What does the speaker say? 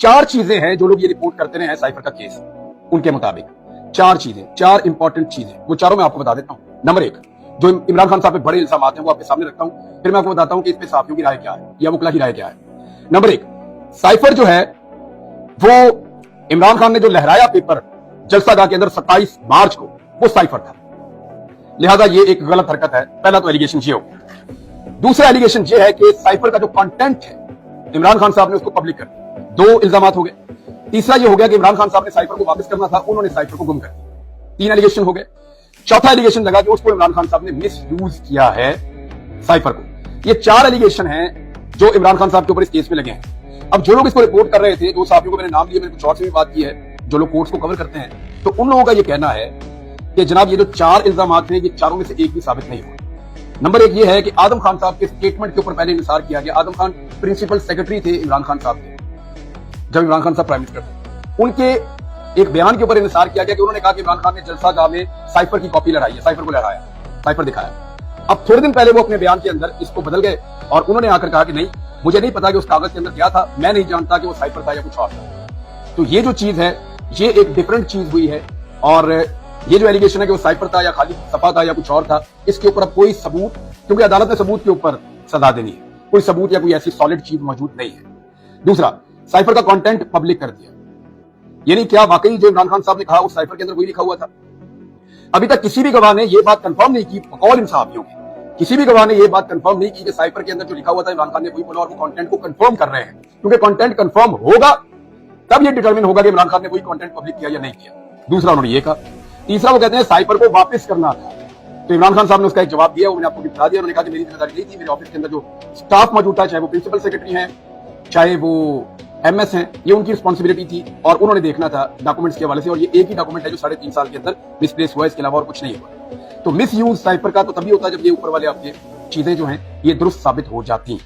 चार चीजें हैं जो लोग ये रिपोर्ट करते रहे हैं साइफर का केस, उनके मुताबिक चार चीजें, चार इंपॉर्टेंट चीजें, वो चारों मैं आपको बता देता हूं। नंबर एक, जो इमरान खान साहब पे बड़े इल्जाम हैं वो आपके सामने रखता हूं, फिर मैं आपको बताता हूं कि इस पे साफियों की राय क्या है या वकला की राय क्या है। नंबर एक, साइफर जो है वो इमरान खान ने जो लहराया पेपर जलसागाह के अंदर 27 मार्च को, वो साइफर था, लिहाजा ये एक गलत हरकत है। पहला तो एलिगेशन ये हो गया। दूसरा एलिगेशन ये है कि साइफर का जो कंटेंट है इमरान खान साहब ने उसको पब्लिक कर दिया, दो इल्जाम हो गए। तीसरा ये हो गया कि इमरान खान साहब ने साइफर को वापस करना था, उन्होंने साइफर को गुम कर दिया, तीन एलिगेशन हो गए। चौथा एलिगेशन लगा कि उसको इमरान खान साहब ने मिस यूज किया है साइफर को। ये चार एलिगेशन हैं जो इमरान खान साहब के ऊपर इस केस में लगे हैं। अब जो लोग इसको रिपोर्ट कर रहे थे, जो साथियों को मैंने नाम लिए, मैंने कुछ और से भी बात की है, जो लोग कोर्ट्स को कवर करते हैं, तो उन लोगों का ये कहना है कि जनाब ये जो चार इल्जाम हैं ये चारों में से एक भी साबित नहीं हुआ। नंबर एक ये है कि आदम खान साहब के स्टेटमेंट के ऊपर पहले इंसार किया गया। आदम खान प्रिंसिपल सेक्रेटरी थे इमरान खान साहब के, जब इमरान खान साहब प्राइम मिनिस्टर थे। उनके एक बयान के ऊपर इंसार किया गया कि उन्होंने कहा कि इमरान खान ने जलसागाह में साइफर की कॉपी लड़ाई है, साइफर को लहराया, साइफर दिखाया। अब थोड़े दिन पहले वो अपने बयान के अंदर इसको बदल गए और उन्होंने आकर कहा कि नहीं, मुझे नहीं पता कि उस कागज के अंदर क्या था, मैं नहीं जानता कि वो साइफर था या कुछ और था। तो ये जो चीज है ये एक डिफरेंट चीज हुई है। और ये जो एलिगेशन है कि वो साइफर था या खाली सफा था या कुछ और था, इसके ऊपर अब कोई सबूत, क्योंकि अदालत ने सबूत के ऊपर सजा देनी है, कोई सबूत या कोई ऐसी सॉलिड चीज मौजूद नहीं है। दूसरा, साइफर का कंटेंट पब्लिक कर दिया, यानी क्या वाकई जो इमरान खान साहब ने कहा उस साइफर के अंदर वही लिखा हुआ था? अभी तक किसी भी गवाह ने यह बात कंफर्म नहीं की, बकौल इन साहबियों की किसी भी गवाह ने यह बात कंफर्म नहीं की कि साइफर के अंदर जो लिखा हुआ था इमरान खान ने वही बोला, और वो कंटेंट को कंफर्म कर रहे हैं, क्योंकि कंटेंट कंफर्म होगा तब ये डिटरमिन होगा कि इमरान खान ने वही कंटेंट पब्लिक किया या नहीं किया। दूसरा उन्होंने ये कहा। तीसरा, वो कहते हैं साइफर को वापस करना था, तो इमरान खान साहब ने उसका एक जवाब दिया, वो मैंने आपको बता दिया। उन्होंने कहा कि मेरी जिम्मेदारी नहीं थी, मेरे ऑफिस के अंदर जो स्टाफ मौजूद था, चाहे वो प्रिंसिपल सेक्रेटरी हैं, चाहे वो एमएस हैं, ये उनकी रिस्पॉन्सिबिलिटी थी और उन्होंने देखना था डॉक्यूमेंट्स के हवाले से। और ये एक ही डॉक्यूमेंट है जो 3.5 साल के अंदर मिसप्लेस हुआ, इसके अलावा और कुछ नहीं हुआ। तो मिस यूज साइफर का तो तभी होता है जब ये ऊपर वाले आपके चीजें जो हैं ये दुरुस्त साबित हो जाती हैं।